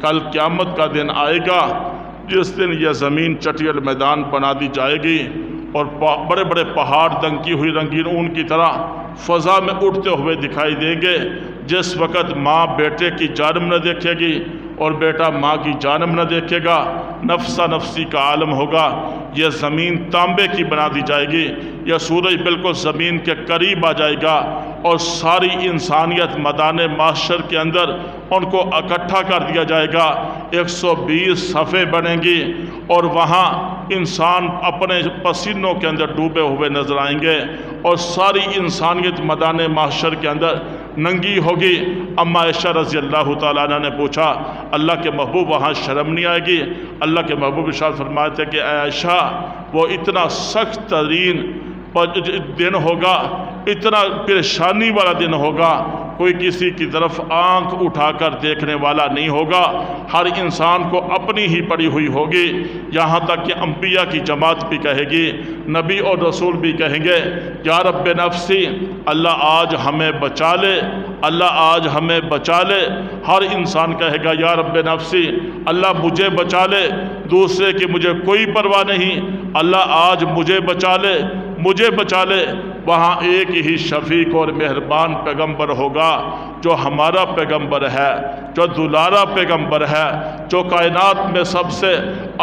کل قیامت کا دن آئے گا جس دن یہ زمین چٹیل میدان بنا دی جائے گی اور بڑے بڑے پہاڑ دنکی ہوئی رنگین اون کی طرح فضا میں اٹھتے ہوئے دکھائی دیں گے۔ جس وقت ماں بیٹے کی جانب نہ دیکھے گی اور بیٹا ماں کی جانب نہ دیکھے گا، نفسا نفسی کا عالم ہوگا۔ یہ زمین تانبے کی بنا دی جائے گی، یہ سورج بالکل زمین کے قریب آ جائے گا اور ساری انسانیت میدان محشر کے اندر ان کو اکٹھا کر دیا جائے گا۔ 120 صفیں بنیں گی اور وہاں انسان اپنے پسینوں کے اندر ڈوبے ہوئے نظر آئیں گے اور ساری انسانیت میدان محشر کے اندر ننگی ہوگی۔ اما عائشہ رضی اللہ تعالیٰ عنہ نے پوچھا، اللہ کے محبوب وہاں شرم نہیں آئے گی؟ اللہ کے محبوب ارشاد فرماتے تھے کہ اے عائشہ، وہ اتنا سخت ترین دن ہوگا، اتنا پریشانی والا دن ہوگا، کوئی کسی کی طرف آنکھ اٹھا کر دیکھنے والا نہیں ہوگا، ہر انسان کو اپنی ہی پڑی ہوئی ہوگی۔ یہاں تک کہ انبیاء کی جماعت بھی کہے گی، نبی اور رسول بھی کہیں گے یا رب نفسی، اللہ آج ہمیں بچا لے، اللہ آج ہمیں بچا لے۔ ہر انسان کہے گا یا رب نفسی، اللہ مجھے بچا لے، دوسرے کی مجھے کوئی پرواہ نہیں، اللہ آج مجھے بچا لے، مجھے بچا لے۔ وہاں ایک ہی شفیق اور مہربان پیغمبر ہوگا جو ہمارا پیغمبر ہے، جو دلارا پیغمبر ہے، جو کائنات میں سب سے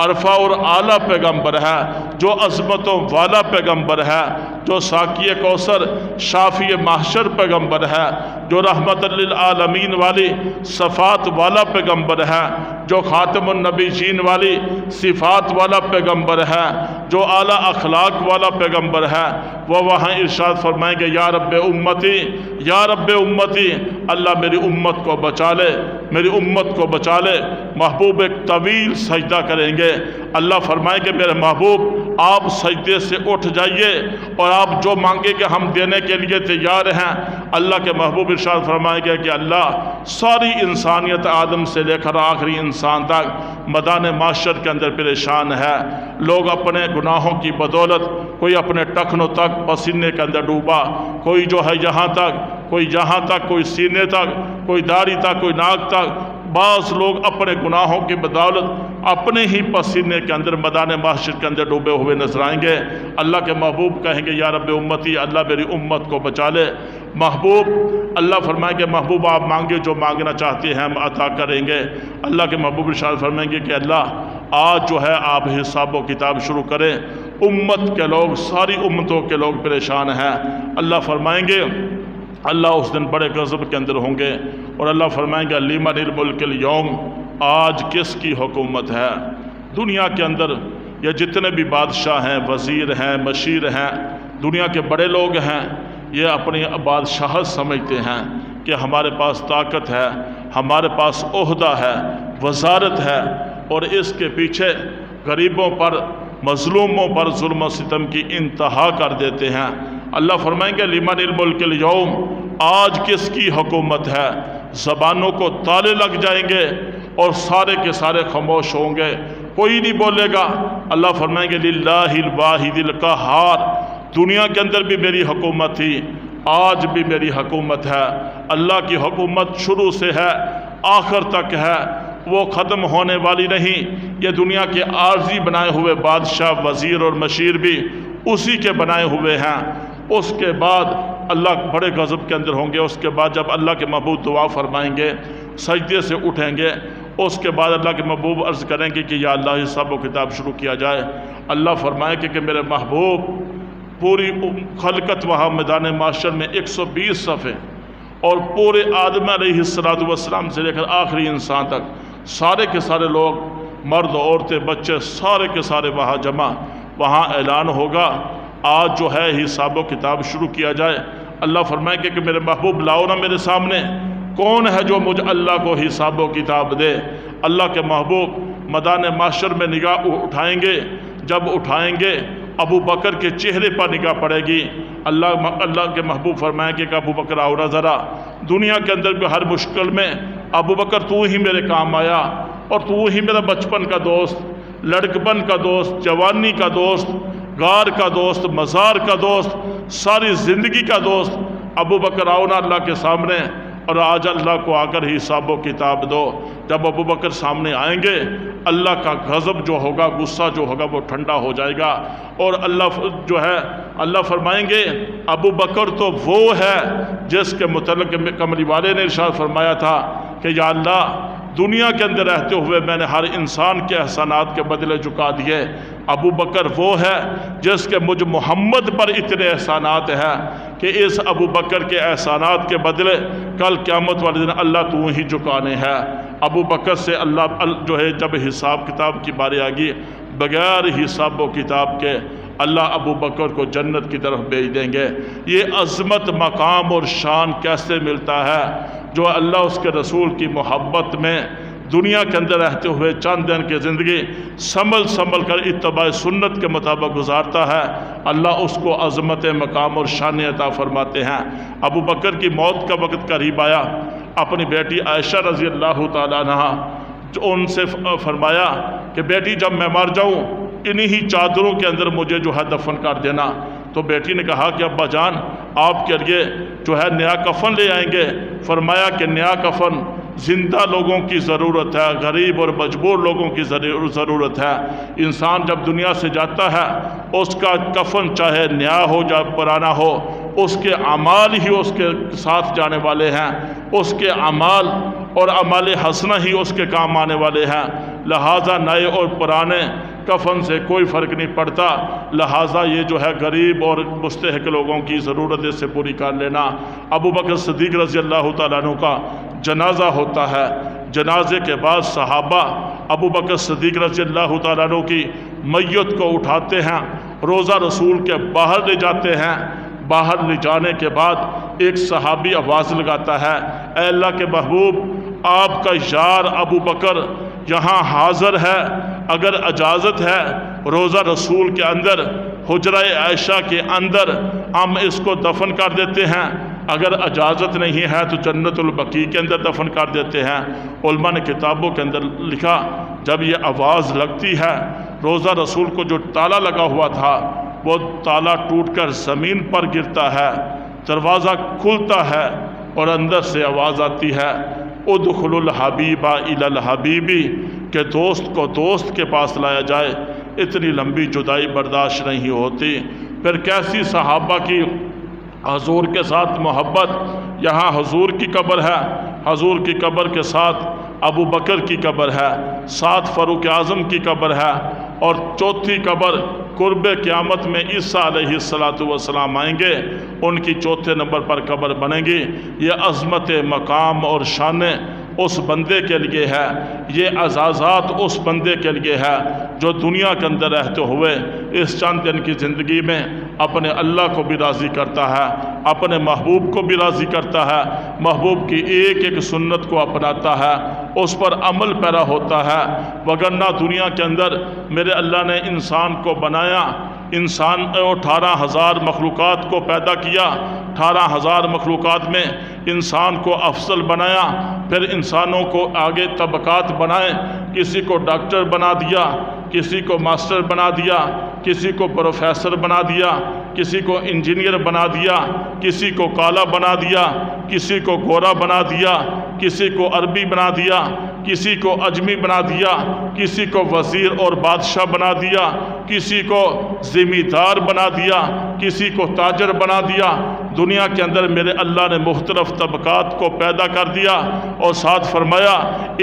عرفہ اور اعلیٰ پیغمبر ہے، جو عظمتوں والا پیغمبر ہے، جو ساقی کوثر شافی محشر پیغمبر ہے، جو رحمت للعالمین والی صفات والا پیغمبر ہے، جو خاتم النبیین والی صفات والا پیغمبر ہے، جو اعلیٰ اخلاق والا پیغمبر ہے، وہ وہاں ارشاد فرمائیں گے یا رب امتی، یا رب امتی، اللہ میری امت کو بچا لے، میری امت کو بچا لے۔ محبوب ایک طویل سجدہ کریں گے، اللہ فرمائیں گے میرے محبوب آپ سجدے سے اٹھ جائیے اور آپ جو مانگے کہ ہم دینے کے لیے تیار ہیں۔ اللہ کے محبوب ارشاد فرمائیں گے کہ اللہ ساری انسانیت آدم سے لے کر آخری انسان تک میدان محشر کے اندر پریشان ہے۔ لوگ اپنے گناہوں کی بدولت، کوئی اپنے ٹخنوں تک پسینے کے اندر ڈوبا، کوئی جو ہے یہاں تک، کوئی جہاں تک، کوئی سینے تک، کوئی داڑھی تک، کوئی ناک تک۔ بعض لوگ اپنے گناہوں کی بدولت اپنے ہی پسینے کے اندر میدان محشر کے اندر ڈوبے ہوئے نظر آئیں گے۔ اللہ کے محبوب کہیں گے یا رب امتی، اللہ میری امت کو بچا لے۔ محبوب اللہ فرمائیں گے محبوب آپ مانگے جو مانگنا چاہتے ہیں ہم عطا کریں گے۔ اللہ کے محبوب ارشاد فرمائیں گے کہ اللہ آج جو ہے آپ حساب و کتاب شروع کریں، امت کے لوگ، ساری امتوں کے لوگ پریشان ہیں۔ اللہ فرمائیں گے، اللہ اس دن بڑے غضب کے اندر ہوں گے اور اللہ فرمائیں گے لمن الملک اليوم، آج کس کی حکومت ہے؟ دنیا کے اندر یہ جتنے بھی بادشاہ ہیں، وزیر ہیں، مشیر ہیں، دنیا کے بڑے لوگ ہیں، یہ اپنی بادشاہت سمجھتے ہیں کہ ہمارے پاس طاقت ہے، ہمارے پاس عہدہ ہے، وزارت ہے، اور اس کے پیچھے غریبوں پر، مظلوموں پر ظلم و ستم کی انتہا کر دیتے ہیں۔ اللہ فرمائیں گے لمن الملک اليوم، آج کس کی حکومت ہے؟ زبانوں کو تالے لگ جائیں گے اور سارے کے سارے خاموش ہوں گے، کوئی نہیں بولے گا۔ اللہ فرمائیں گے للہ الواحد القہار، دنیا کے اندر بھی میری حکومت تھی، آج بھی میری حکومت ہے۔ اللہ کی حکومت شروع سے ہے، آخر تک ہے، وہ ختم ہونے والی نہیں۔ یہ دنیا کے عارضی بنائے ہوئے بادشاہ، وزیر اور مشیر بھی اسی کے بنائے ہوئے ہیں۔ اس کے بعد اللہ بڑے غضب کے اندر ہوں گے۔ اس کے بعد جب اللہ کے محبوب دعا فرمائیں گے، سجدے سے اٹھیں گے، اس کے بعد اللہ کے محبوب عرض کریں گے کہ یا اللہ حساب و کتاب شروع کیا جائے۔ اللہ فرمائے کہ میرے محبوب پوری خلقت وہاں میدان محشر میں 120 صفیں اور پورے آدم علیہ السلام سے لے کر آخری انسان تک سارے کے سارے لوگ، مرد، عورتیں، بچے، سارے کے سارے وہاں جمع۔ وہاں اعلان ہوگا آج جو ہے حساب و کتاب شروع کیا جائے۔ اللہ فرمائے کہ میرے محبوب لاؤ نا میرے سامنے، کون ہے جو مجھ اللہ کو حساب و کتاب دے؟ اللہ کے محبوب میدان محشر میں نگاہ اٹھائیں گے، جب اٹھائیں گے ابو بکر کے چہرے پر نگاہ پڑے گی۔ اللہ کے محبوب فرمائیں کہ ابو بکر آؤ نا ذرا، دنیا کے اندر بھی ہر مشکل میں ابو بکر تو ہی میرے کام آیا، اور تو ہی میرا بچپن کا دوست، لڑکپن کا دوست، جوانی کا دوست، غار کا دوست، مزار کا دوست، ساری زندگی کا دوست۔ ابو بکر آؤ نا اللہ کے سامنے، اور آج اللہ کو آ کر حساب و کتاب دو۔ جب ابو بکر سامنے آئیں گے اللہ کا غضب جو ہوگا، غصہ جو ہوگا وہ ٹھنڈا ہو جائے گا، اور اللہ فرمائیں گے ابو بکر تو وہ ہے جس کے متعلق کملی والے نے ارشاد فرمایا تھا کہ یا اللہ دنیا کے اندر رہتے ہوئے میں نے ہر انسان کے احسانات کے بدلے چکا دیے، ابو بکر وہ ہے جس کے مجھ محمد پر اتنے احسانات ہیں کہ اس ابو بکر کے احسانات کے بدلے کل قیامت والے دن اللہ تو ہی چکانے ہیں۔ ابو بکر سے اللہ جو ہے جب حساب کتاب کی باری آگی بغیر حساب و کتاب کے اللہ ابو بکر کو جنت کی طرف بھیج دیں گے۔ یہ عظمت مقام اور شان کیسے ملتا ہے؟ جو اللہ اس کے رسول کی محبت میں دنیا کے اندر رہتے ہوئے چند دن کی زندگی سنبھل کر اتباع سنت کے مطابق گزارتا ہے، اللہ اس کو عظمت مقام اور شان عطا فرماتے ہیں۔ ابو بکر کی موت کا وقت قریب آیا، اپنی بیٹی عائشہ رضی اللہ تعالیٰ عنہ ان سے فرمایا کہ بیٹی جب میں مر جاؤں انہی چادروں کے اندر مجھے جو ہے دفن کر دینا۔ تو بیٹی نے کہا کہ ابا جان آپ کے لیے جو ہے نیا کفن لے آئیں گے۔ فرمایا کہ نیا کفن زندہ لوگوں کی ضرورت ہے، غریب اور مجبور لوگوں کی ضرورت ہے۔ انسان جب دنیا سے جاتا ہے اس کا کفن چاہے نیا ہو یا پرانا ہو، اس کے اعمال ہی اس کے ساتھ جانے والے ہیں، اس کے اعمال اور اعمال حسنہ ہی اس کے کام آنے والے ہیں۔ لہٰذا نئے اور پرانے کفن سے کوئی فرق نہیں پڑتا، لہٰذا یہ جو ہے غریب اور مستحق لوگوں کی ضرورت اس سے پوری کر لینا۔ ابو بکر صدیق رضی اللہ تعالیٰ عنہ کا جنازہ ہوتا ہے، جنازے کے بعد صحابہ ابو بکر صدیق رضی اللہ تعالیٰ عنہ کی میت کو اٹھاتے ہیں، روضہ رسول کے باہر لے جاتے ہیں۔ باہر لے جانے کے بعد ایک صحابی آواز لگاتا ہے، اے اللہ کے محبوب آپ کا یار ابو بکر یہاں حاضر ہے، اگر اجازت ہے روضہ رسول کے اندر حجرہ عائشہ کے اندر ہم اس کو دفن کر دیتے ہیں، اگر اجازت نہیں ہے تو جنت البقیع کے اندر دفن کر دیتے ہیں۔ علماء نے کتابوں کے اندر لکھا جب یہ آواز لگتی ہے روضہ رسول کو جو تالا لگا ہوا تھا وہ تالا ٹوٹ کر زمین پر گرتا ہے، دروازہ کھلتا ہے اور اندر سے آواز آتی ہے ادخل الحبیب الی الحبیبی، کہ دوست کو دوست کے پاس لایا جائے۔ اتنی لمبی جدائی برداشت نہیں ہوتی، پھر کیسی صحابہ کی حضور کے ساتھ محبت۔ یہاں حضور کی قبر ہے، حضور کی قبر کے ساتھ ابو بکر کی قبر ہے، ساتھ فاروق اعظم کی قبر ہے، اور چوتھی قبر قرب قیامت میں عیسیٰ علیہ السلام آئیں گے، ان کی چوتھے نمبر پر قبر بنے گی۔ یہ عظمت مقام اور شان اس بندے کے لیے ہے، یہ اعزازات اس بندے کے لیے ہے جو دنیا کے اندر رہتے ہوئے اس چند دن کی زندگی میں اپنے اللہ کو بھی راضی کرتا ہے، اپنے محبوب کو بھی راضی کرتا ہے، محبوب کی ایک ایک سنت کو اپناتا ہے، اس پر عمل پیرا ہوتا ہے۔ وگرنہ دنیا کے اندر میرے اللہ نے انسان کو بنایا، انسان 18,000 مخلوقات کو پیدا کیا، 18,000 مخلوقات میں انسان کو افضل بنایا، پھر انسانوں کو آگے طبقات بنائے، کسی کو ڈاکٹر بنا دیا، کسی کو ماسٹر بنا دیا، کسی کو پروفیسر بنا دیا، کسی کو انجینئر بنا دیا، کسی کو کالا بنا دیا، کسی کو گورا بنا دیا، کسی کو عربی بنا دیا، کسی کو اجمی بنا دیا، کسی کو وزیر اور بادشاہ بنا دیا، کسی کو زمیندار بنا دیا، کسی کو تاجر بنا دیا۔ دنیا کے اندر میرے اللہ نے مختلف طبقات کو پیدا کر دیا اور ساتھ فرمایا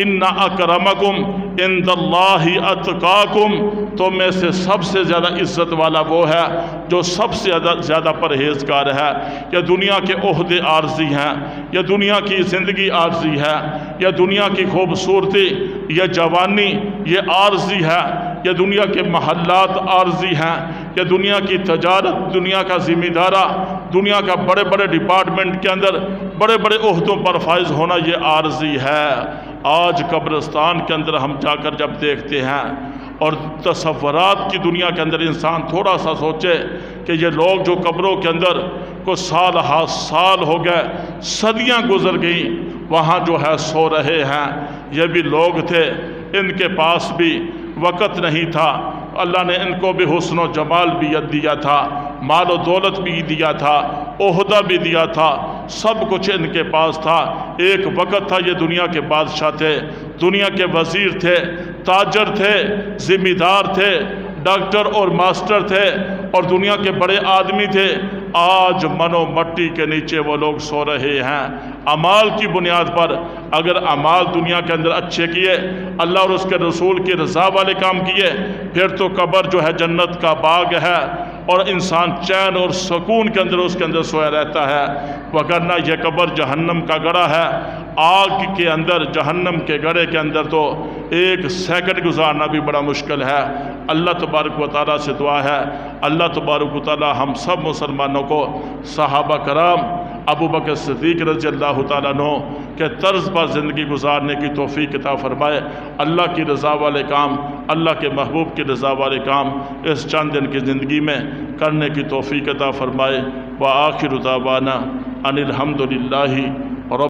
ان اکرمکم عند اللہ اتقاکم، تو میں سے سب سے زیادہ عزت والا وہ ہے جو سب سے زیادہ پرہیزگار ہے۔ یہ دنیا کے عہدے عارضی ہیں، یہ دنیا کی زندگی عارضی ہے، یہ دنیا کی خوبصورتی، یہ جوانی یہ عارضی ہے، یہ دنیا کے محلات عارضی ہیں، یہ دنیا کی تجارت، دنیا کا زمیندارہ، دنیا کا بڑے بڑے ڈپارٹمنٹ کے اندر بڑے بڑے عہدوں پر فائز ہونا یہ عارضی ہے۔ آج قبرستان کے اندر ہم جا کر جب دیکھتے ہیں اور تصورات کی دنیا کے اندر انسان تھوڑا سا سوچے کہ یہ لوگ جو قبروں کے اندر کو سال ہو گئے، صدیاں گزر گئیں، وہاں جو ہے سو رہے ہیں، یہ بھی لوگ تھے، ان کے پاس بھی وقت نہیں تھا، اللہ نے ان کو بھی حسن و جمال بھی دیا تھا، مال و دولت بھی دیا تھا، عہدہ بھی دیا تھا، سب کچھ ان کے پاس تھا۔ ایک وقت تھا یہ دنیا کے بادشاہ تھے، دنیا کے وزیر تھے، تاجر تھے، ذمہ دار تھے، ڈاکٹر اور ماسٹر تھے اور دنیا کے بڑے آدمی تھے۔ آج منو مٹی کے نیچے وہ لوگ سو رہے ہیں۔ اعمال کی بنیاد پر اگر اعمال دنیا کے اندر اچھے کیے، اللہ اور اس کے رسول کی رضا والے کام کیے، پھر تو قبر جو ہے جنت کا باغ ہے اور انسان چین اور سکون کے اندر سویا رہتا ہے۔ وگرنہ یہ قبر جہنم کا گڑھا ہے۔ آگ کے اندر، جہنم کے گڑھے کے اندر تو ایک سیکنڈ گزارنا بھی بڑا مشکل ہے۔ اللہ تبارک و تعالیٰ سے دعا ہے، اللہ تبارک و تعالیٰ ہم سب مسلمانوں کو صحابہ کرام، ابو بکر صدیق رضی اللہ تعالیٰ عنہ کے طرز پر زندگی گزارنے کی توفیق عطا فرمائے۔ اللہ کی رضا والے کام، اللہ کے محبوب کی رضا والے کام اس چند دن کی زندگی میں کرنے کی توفیق عطا فرمائے۔ وآخر دعوانا ان الحمد للہ